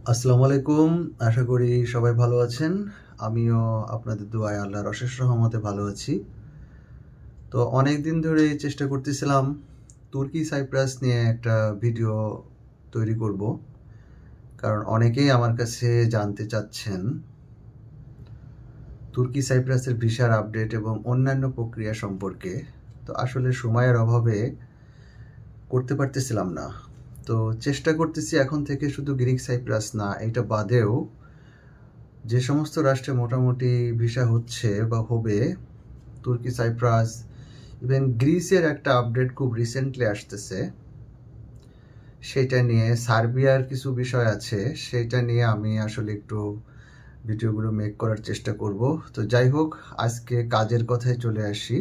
আসসালামু আলাইকুম। আশা করি সবাই ভালো আছেন। আমিও আপনাদের দোয়ায় আল্লাহর অশেষ রহমতে ভালো আছি। তো অনেক দিন ধরে চেষ্টা করতেছিলাম তুর্কি সাইপ্রাস নিয়ে একটা ভিডিও তৈরি করব, কারণ অনেকেই আমার কাছে জানতে চাচ্ছেন তুর্কি সাইপ্রাসের ভিসার আপডেট এবং অন্যান্য প্রক্রিয়া সম্পর্কে। তো আসলে সময়ের অভাবে করতে পারতেছিলাম না। তো চেষ্টা করতেছি এখন থেকে শুধু গ্রিক সাইপ্রাস না, এটা বাদেও যে সমস্ত রাষ্ট্রে মোটামুটি ভিসা হচ্ছে বা হবে, তুর্কি সাইপ্রাস, ইভেন গ্রিসের একটা আপডেট খুব রিসেন্টলি আসতেছে, সেটা নিয়ে সার্বিয়ার কিছু বিষয় আছে, সেটা নিয়ে আমি আসলে একটু ভিডিওগুলো মেক করার চেষ্টা করব। তো যাই হোক, আজকে কাজের কথায় চলে আসি।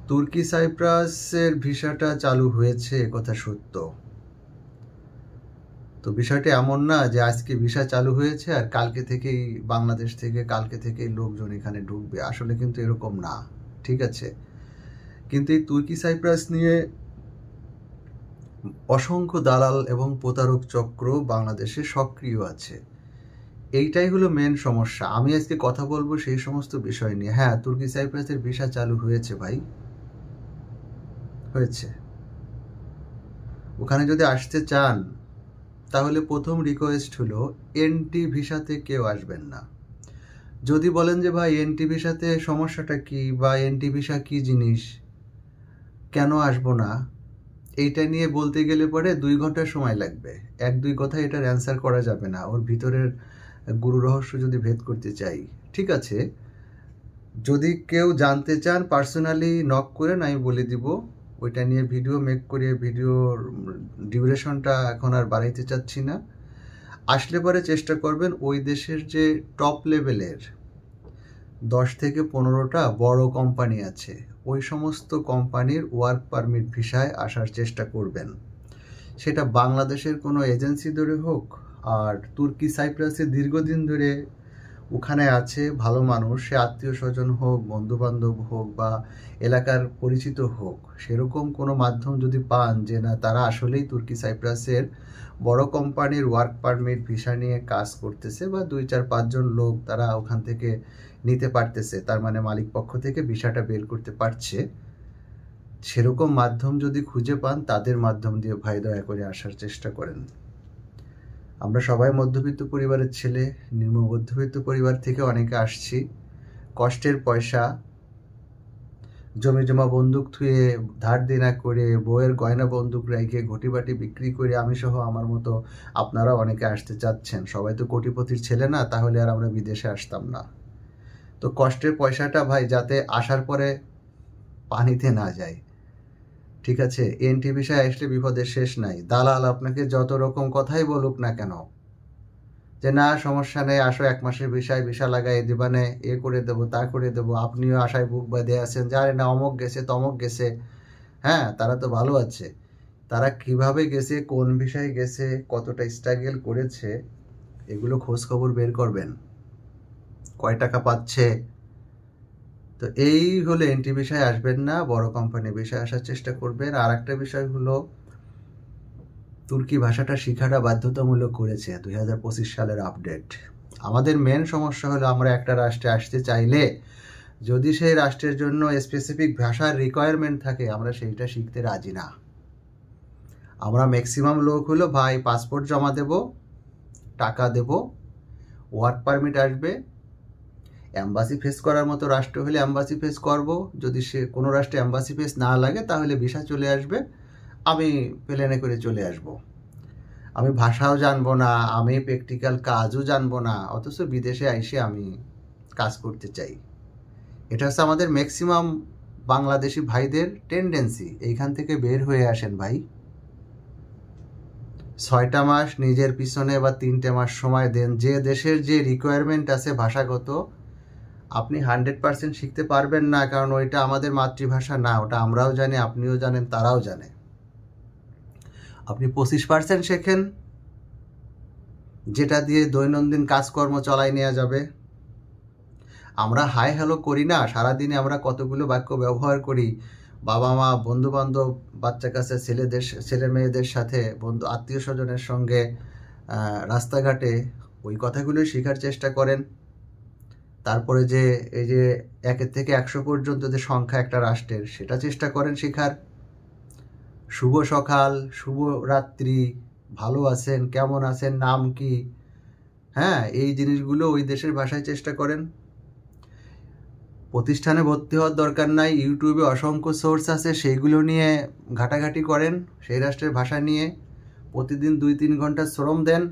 তুর্কি সাইপ্রাসের ভিসাটা চালু হয়েছে, একথা সত্য। তো বিষয়টা এমন না যে আজকে ভিসা চালু হয়েছে আর কালকে থেকেই বাংলাদেশ থেকে কালকে থেকেই লোকজন এখানে ঢুকবে, আসলে কিন্তু এরকম না। ঠিক আছে, কিন্তু এই তুর্কি সাইপ্রাস নিয়ে অসংখ্য দালাল এবং প্রতারক চক্র বাংলাদেশে সক্রিয় আছে। এইটাই হলো মেন সমস্যা। আমি আজকে কথা বলবো সেই সমস্ত বিষয় নিয়ে। হ্যাঁ, তুর্কি সাইপ্রাসের ভিসা চালু হয়েছে ভাই, হয়েছে। ওখানে যদি আসতে চান তাহলে প্রথম রিকোয়েস্ট হলো এনটি ভিসাতে কেউ আসবেন না। যদি বলেন যে ভাই এনটি ভিসাতে সমস্যাটা কি, বা এনটি ভিসা কি জিনিস, কেন আসবো না, এইটা নিয়ে বলতে গেলে পরে 2 ঘন্টা সময় লাগবে। 1-2 কথায় এটার অ্যান্সার করা যাবে না। ওর ভিতরের গুরু রহস্য যদি ভেদ করতে চাই, ঠিক আছে, যদি কেউ জানতে চান পার্সোনালি নক করেন, আমি বলে দিব। ওইটা নিয়ে ভিডিও মেক করে, ভিডিওর ডিউরেশনটা এখন আর বাড়াইতে চাচ্ছি না। আসলে পরে চেষ্টা করবেন ওই দেশের যে টপ লেভেলের 10 থেকে 15টা বড় কোম্পানি আছে, ওই সমস্ত কোম্পানির ওয়ার্ক পারমিট ভিসায় আসার চেষ্টা করবেন। সেটা বাংলাদেশের কোনো এজেন্সি ধরে হোক, আর তুর্কি সাইপ্রাসে দীর্ঘদিন ধরে ওখানে আছে ভালো মানুষ, সে আত্মীয় স্বজন হোক, বন্ধুবান্ধব হোক, বা এলাকার পরিচিত হোক, সেরকম কোনো মাধ্যম যদি পান যে না তারা আসলেই তুর্কি সাইপ্রাসের বড় কোম্পানির ওয়ার্ক পারমিট ভিসা নিয়ে কাজ করতেছে, বা 2-4-5 জন লোক তারা ওখান থেকে নিতে পারতেছে, তার মানে মালিক পক্ষ থেকে ভিসাটা বের করতে পারছে, সেরকম মাধ্যম যদি খুঁজে পান তাদের মাধ্যম দিয়ে ভাই দয়া করে আসার চেষ্টা করেন। আমরা সবাই মধ্যবিত্ত পরিবারের ছেলে, নিম্ন মধ্যবিত্ত পরিবার থেকে অনেকে আসছি। কষ্টের পয়সা, জমি জমা বন্দুক থুয়ে, ধার দেনা করে, বইয়ের গয়না বন্দুক রেখে, ঘটিবাটি বিক্রি করে, আমি সহ আমার মতো আপনারা অনেকে আসতে চাচ্ছেন। সবাই তো কোটিপতির ছেলে না, তাহলে আর আমরা বিদেশে আসতাম না। তো কষ্টের পয়সাটা ভাই যাতে আসার পরে পানিতে না যায়, ঠিক আছে। এনটি ভিসায় আসলে বিপদের শেষ নাই। দালাল আপনাকে যত রকম কথাই বলুক না কেন, যে না সমস্যা নেই, আসো 1 মাসের ভিসায় ভিসা লাগাই দিবানে, এ করে দেবো, তা করে দেবো, আপনিও আশায় বুক বাঁধে আছেন, জানে না অমক গেছে তমক গেছে। হ্যাঁ, তারা তো ভালো আছে। তারা কিভাবে গেছে, কোন ভিসায় গেছে, কতটা স্ট্রাগল করেছে, এগুলো খোঁজ খবর বের করবেন। কয় টাকা পাচ্ছে। তো এই হলো এনটি ভিসায় আসবেন না, বড় কোম্পানি ভিসায় আসার চেষ্টা করবেন। আর একটা বিষয় হলো তুর্কি ভাষাটা শেখাটা বাধ্যতামূলক করেছে 2025 সালের আপডেট। আমাদের মেন সমস্যা হলো আমরা একটা রাষ্ট্রে আসতে চাইলে যদি সেই রাষ্ট্রের জন্য স্পেসিফিক ভাষার রিকোয়ারমেন্ট থাকে, আমরা সেইটা শিখতে রাজি না। আমরা ম্যাক্সিমাম লোক হলো ভাই পাসপোর্ট জমা দেব, টাকা দেব, ওয়ার্ক পারমিট আসবে, অ্যাম্বাসি ফেস করার মতো রাষ্ট্র হলে অ্যাম্বাসি ফেস করব, যদি সে কোনো রাষ্ট্রে অ্যাম্বাসি ফেস না লাগে তাহলে ভিসা চলে আসবে, আমি প্লেনে করে চলে আসব। আমি ভাষাও জানবো না, আমি প্র্যাকটিক্যাল কাজও জানবো না, অথচ বিদেশে এসে আমি কাজ করতে চাই। এটা হচ্ছে আমাদের ম্যাক্সিমাম বাংলাদেশি ভাইদের টেন্ডেন্সি। এইখান থেকে বের হয়ে আসেন ভাই। 6টা মাস নিজের পিছনে বা 3টে মাস সময় দেন। যে দেশের যে রিকোয়ারমেন্ট আছে ভাষাগত, আপনি 100% শিখতে পারবেন না, কারণ ওইটা আমাদের মাতৃভাষা না। ওটা আমরাও জানি, আপনিও জানেন, তারাও জানে। আপনি 25% শেখেন, যেটা দিয়ে দৈনন্দিন কাজকর্ম চালাই নেওয়া যাবে। আমরা হাই হ্যালো করি না, সারাদিনে আমরা কতগুলো বাক্য ব্যবহার করি, বাবা মা, বন্ধু বান্ধব, বাচ্চা কাছে, ছেলে মেয়েদের সাথে, বন্ধু আত্মীয় স্বজনের সঙ্গে, রাস্তাঘাটে ওই কথাগুলো শেখার চেষ্টা করেন। তারপরে যে এই যে 1 থেকে 100 পর্যন্ত যে সংখ্যা একটা রাষ্ট্রের, সেটা চেষ্টা করেন শেখার। শুভ সকাল, শুভ রাত্রি, ভালো আছেন, কেমন আছেন, নাম কি, হ্যাঁ, এই জিনিসগুলো ওই দেশের ভাষায় চেষ্টা করেন। প্রতিষ্ঠানে ভর্তি হওয়ার দরকার নাই, ইউটিউবে অসংখ্য সোর্স আছে, সেইগুলো নিয়ে ঘাটাঘাটি করেন সেই রাষ্ট্রের ভাষা নিয়ে। প্রতিদিন 2-3 ঘন্টা শ্রম দেন,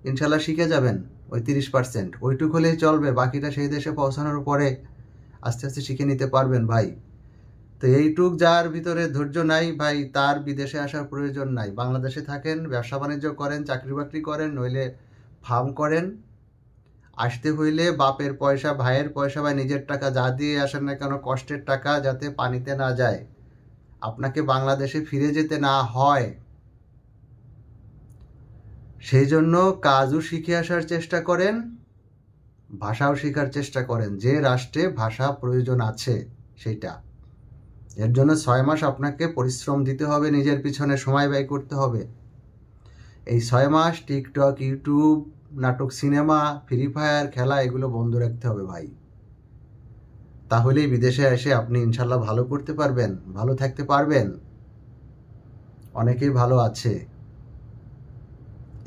ইনশাল্লাহ শিখে যাবেন। ওই 30% ওইটুক হলেই চলবে, বাকিটা সেই দেশে পৌঁছানোর পরে আস্তে আস্তে শিখে নিতে পারবেন ভাই। তো এইটুক যার ভিতরে ধৈর্য নাই ভাই, তার বিদেশে আসার প্রয়োজন নাই। বাংলাদেশে থাকেন, ব্যবসা বাণিজ্য করেন, চাকরি বাকরি করেন, নইলে ফার্ম করেন। আসতে হইলে বাপের পয়সা, ভাইয়ের পয়সা বা নিজের টাকা যা দিয়ে আসেন না কেন, কষ্টের টাকা যাতে পানিতে না যায়, আপনাকে বাংলাদেশে ফিরে যেতে না হয়, সেই জন্য কাজও শিখে আসার চেষ্টা করেন, ভাষাও শেখার চেষ্টা করেন। যে রাষ্ট্রে ভাষা প্রয়োজন আছে সেইটা, এর জন্য 6 মাস আপনাকে পরিশ্রম দিতে হবে, নিজের পিছনে সময় ব্যয় করতে হবে। এই 6 মাস টিকটক, ইউটিউব, নাটক, সিনেমা, ফ্রি ফায়ার খেলা এগুলো বন্ধ রাখতে হবে ভাই। তাহলেই বিদেশে এসে আপনি ইনশাল্লাহ ভালো করতে পারবেন, ভালো থাকতে পারবেন। অনেকেই ভালো আছে,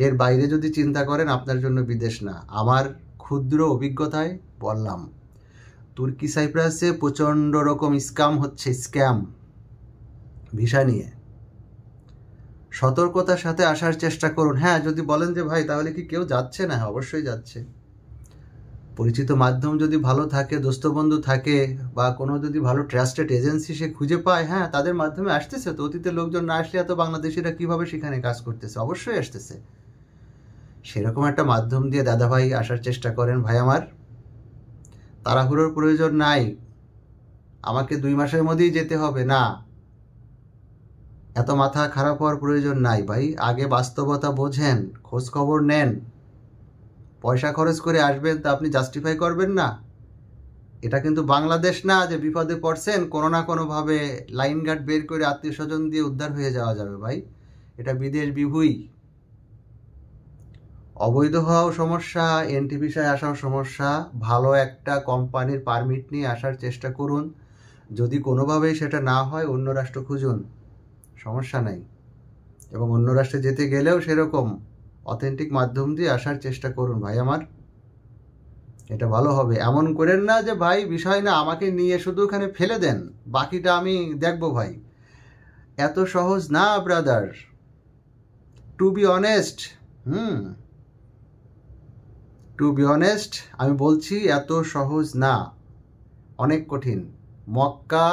এর বাইরে যদি চিন্তা করেন আপনার জন্য বিদেশ না। আমার ক্ষুদ্র অভিজ্ঞতায় বললাম, তুর্কি সাইপ্রাসে প্রচণ্ড রকম স্ক্যাম হচ্ছে, স্ক্যাম ভিসা নিয়ে। সতর্কতার সাথে আসার চেষ্টা করুন। হ্যাঁ, যদি বলেন যে ভাই তাহলে কি কেউ যাচ্ছে না, অবশ্যই যাচ্ছে। পরিচিত মাধ্যম যদি ভালো থাকে, দোস্ত বন্ধু থাকে, বা কোনো যদি ভালো ট্রাস্টেড এজেন্সি সে খুঁজে পায়, হ্যাঁ, তাদের মাধ্যমে আসতেছে। তো অতীতের লোকজন না আসলে এত বাংলাদেশিরা কিভাবে সেখানে কাজ করতেছে? অবশ্যই আসতেছে। সেরকম একটা মাধ্যম দিয়ে দাদাভাই আসার চেষ্টা করেন ভাই আমার। তাড়াহুড়োর প্রয়োজন নাই, আমাকে 2 মাসের মধ্যেই যেতে হবে না, এত মাথা খারাপ হওয়ার প্রয়োজন নাই ভাই। আগে বাস্তবতা বোঝেন, খোঁজ খবর নেন। পয়সা খরচ করে আসবেন তা আপনি জাস্টিফাই করবেন না। এটা কিন্তু বাংলাদেশ না যে বিপদে পড়ছেন কোনো না কোনোভাবে লাইন গার্ড বের করে আত্মীয় স্বজন দিয়ে উদ্ধার হয়ে যাওয়া যাবে ভাই। এটা বিদেশ বিভুই। অবৈধ হওয়াও সমস্যা, এনটি ভিসায় আসাও সমস্যা। ভালো একটা কোম্পানির পারমিট নিয়ে আসার চেষ্টা করুন। যদি কোনোভাবেই সেটা না হয়, অন্য রাষ্ট্র খুঁজুন, সমস্যা নাই। এবং অন্য রাষ্ট্রে যেতে গেলেও সেরকম অথেন্টিক মাধ্যম দিয়ে আসার চেষ্টা করুন ভাই আমার। এটা ভালো হবে। এমন করেন না যে ভাই বিষয় না, আমাকে নিয়ে শুধু ওখানে ফেলে দেন, বাকিটা আমি দেখব ভাই। এত সহজ না brother, to be honest. To be honest আমি বলছি, এত সহজ না, অনেক কঠিন। মক্কা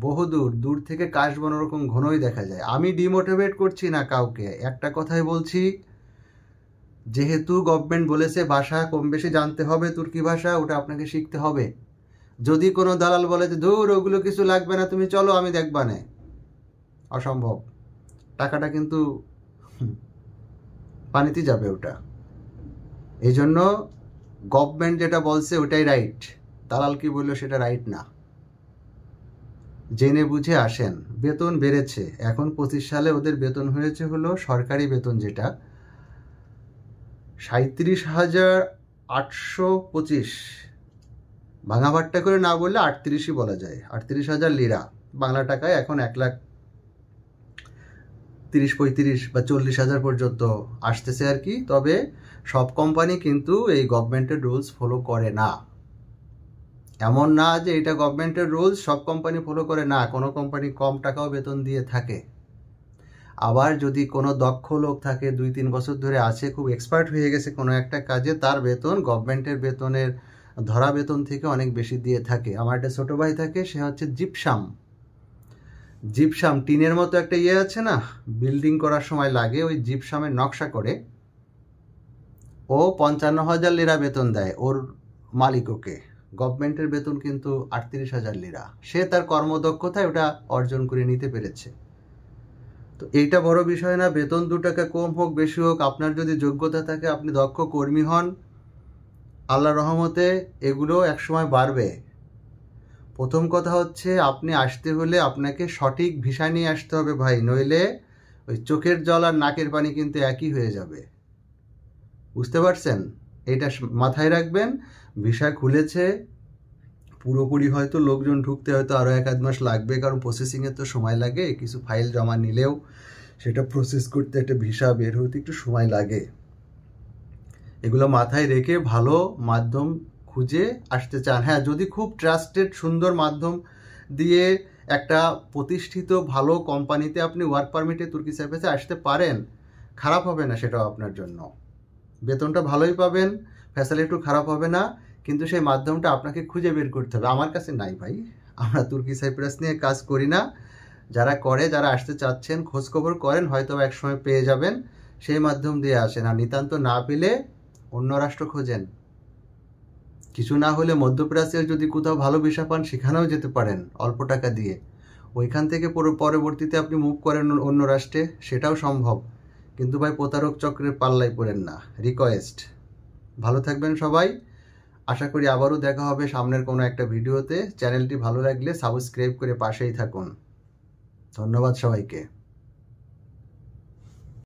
বহুদূর, দূর থেকে কাশবন ওরকম ঘনই দেখা যায়। আমি ডিমোটিভেট করছি না কাউকে, একটা কথাই বলছি, যেহেতু গভর্নমেন্ট বলেছে ভাষা কম বেশি জানতে হবে, তুর্কি ভাষা, ওটা আপনাকে শিখতে হবে। যদি কোনো দালাল বলে যে দূর ওগুলো কিছু লাগবে না, তুমি চলো আমি দেখবা না, অসম্ভব। টাকাটা কিন্তু পানিতে যাবে ওটা। এই জন্য গভর্নমেন্ট যেটা বলছে ওটাই রাইট, দালাল কি বললো সেটা রাইট না। জেনে বুঝে আসেন। বেতন বেড়েছে, এখন 25 সালে ওদের বেতন হয়েছে হলো সরকারি বেতন যেটা 37,825, ভাঙাভাট্টা করে না বললে 38ই বলা যায়, 38,000 লিরা। বাংলা টাকায় এখন 1,30,35 বা 40,000 পর্যন্ত আসতেছে আর কি। তবে সব কোম্পানি কিন্তু এই গভর্নমেন্টের রুলস ফলো করে না। এমন না যে এটা গভর্নমেন্টের রুলস সব কোম্পানি ফলো করে না, কোনো কোম্পানি কম টাকাও বেতন দিয়ে থাকে। আবার যদি কোনো দক্ষ লোক থাকে, 2-3 বছর ধরে আছে, খুব এক্সপার্ট হয়ে গেছে কোনো একটা কাজে, তার বেতন গভর্নমেন্টের বেতনের ধরা বেতন থেকে অনেক বেশি দিয়ে থাকে। আমার একটা ছোটো ভাই থাকে, সে হচ্ছে জিপসাম টিনের মতো একটা ইয়ে আছে না, বিল্ডিং করার সময় লাগে, ওই জিপসামের নকশা করে। ও 55,000 লিরা বেতন দেয় ওর মালিক ওকে। গভর্নমেন্টের বেতন কিন্তু 38,000 লিরা। সে তার কর্মদক্ষতায় ওটা অর্জন করে নিতে পেরেছে। তো এইটা বড় বিষয় না, বেতন 2 টাকা কম হোক বেশি হোক, আপনার যদি যোগ্যতা থাকে, আপনি দক্ষ কর্মী হন, আল্লাহর রহমতে এগুলো একসময় বাড়বে। প্রথম কথা হচ্ছে, আপনি আসতে হলে আপনাকে সঠিক ভিসা নিয়ে আসতে হবে ভাই, নইলে ওই চোখের জল আর নাকের পানি কিন্তু একই হয়ে যাবে। বুঝতে পারছেন? এটা মাথায় রাখবেন। ভিসা খুলেছে, পুরোপুরি হয়তো লোকজন ঢুকতে হয়তো আরও 1-2 মাস লাগবে, কারণ প্রসেসিংয়ে তো সময় লাগে। কিছু ফাইল জমা নিলেও সেটা প্রসেস করতে, একটা ভিসা বের হতে একটু সময় লাগে। এগুলো মাথায় রেখে ভালো মাধ্যম খুঁজে আসতে চান। হ্যাঁ, যদি খুব ট্রাস্টেড সুন্দর মাধ্যম দিয়ে একটা প্রতিষ্ঠিত ভালো কোম্পানিতে আপনি ওয়ার্ক পারমিটে তুর্কি সাইপ্রাসে আসতে পারেন, খারাপ হবে না সেটাও আপনার জন্য। বেতনটা ভালোই পাবেন, ফ্যাসিলিটি খারাপ হবে না, কিন্তু সেই মাধ্যমটা আপনাকে খুঁজে বের করতে হবে। আমার কাছে নাই ভাই, আমরা তুর্কি সাইপ্রাস নিয়ে কাজ করি না। যারা করে, যারা আসতে চাচ্ছেন খোঁজখবর করেন, হয়তো একসময় পেয়ে যাবেন, সেই মাধ্যম দিয়ে আসেন। আর নিতান্ত না পেলে অন্য রাষ্ট্র খোঁজেন। কিছু না হলে মধ্যপ্রাচ্যের যদি কোথাও ভালো ভিসা পান সেখানেও যেতে পারেন অল্প টাকা দিয়ে। ওইখান থেকে পরবর্তীতে আপনি মুভ করেন অন্য রাষ্ট্রে, সেটাও সম্ভব। কিন্তু ভাই প্রতারক চক্রের পাল্লায় পড়েন না, রিকোয়েস্ট। ভালো থাকবেন সবাই। আশা করি আবারও দেখা হবে সামনের কোনো একটা ভিডিওতে। চ্যানেলটি ভালো লাগলে সাবস্ক্রাইব করে পাশেই থাকুন। ধন্যবাদ সবাইকে।